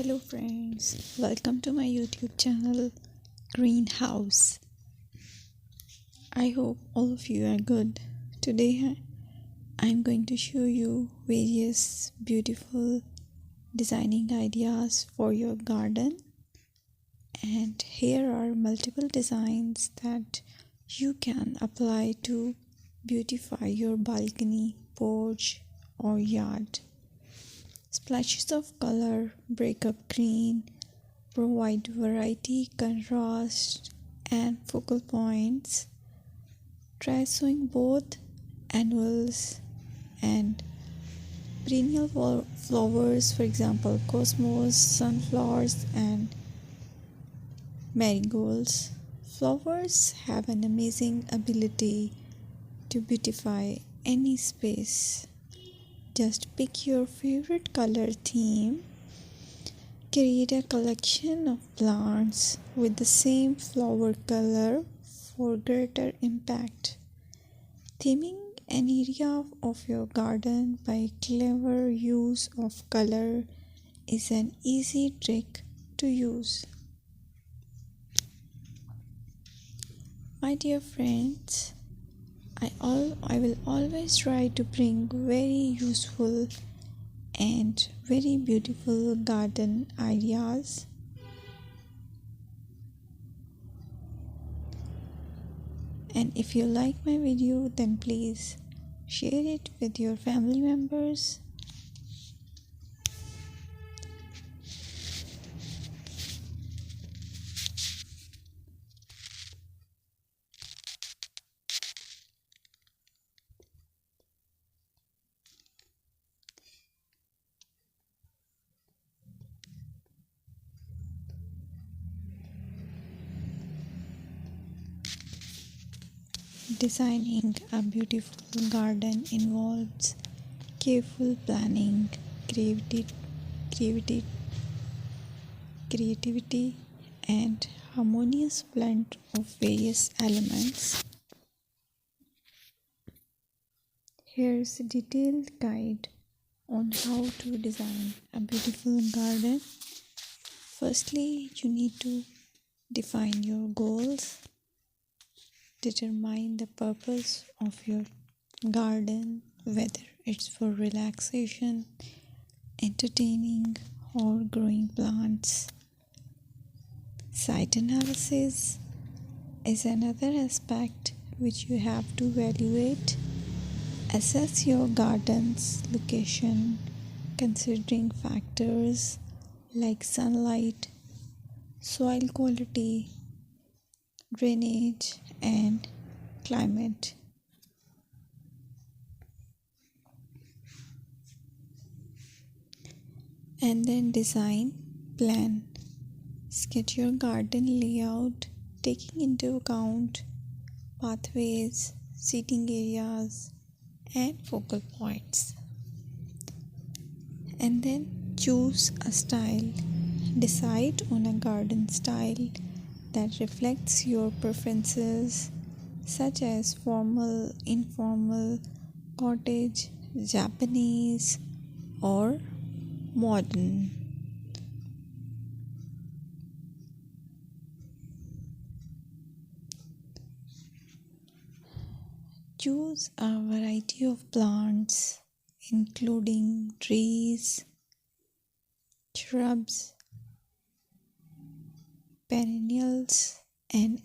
Hello friends, welcome to my YouTube channel Greenhouse. I hope all of you are good. Today I'm going to show you various beautiful designing ideas for your garden, and here are multiple designs that you can apply to beautify your balcony, porch or yard. Splashes of color break up green, provide variety, contrast, and focal points. Try sowing both annuals and perennial flowers, for example, cosmos, sunflowers, and marigolds. Flowers have an amazing ability to beautify any space. Just pick your favorite color theme. Create a collection of plants with the same flower color for greater impact. Theming an area of your garden by clever use of color is an easy trick to use. My dear friends, I will always try to bring very useful and very beautiful garden ideas. And if you like my video, then please share it with your family members. Designing a beautiful garden involves careful planning, creativity, and harmonious blend of various elements. Here's a detailed guide on how to design a beautiful garden. Firstly, you need to define your goals. Determine the purpose of your garden, whether it's for relaxation, entertaining, or growing plants. Site analysis is another aspect which you have to evaluate. Assess your garden's location, considering factors like sunlight, soil quality, drainage, and climate. And then design plan. Sketch your garden layout, taking into account pathways, seating areas, and focal points. And then choose a style. Decide on a garden style that reflects your preferences, such as formal, informal, cottage, Japanese, or modern. Choose a variety of plants, including trees, shrubs, perennials, and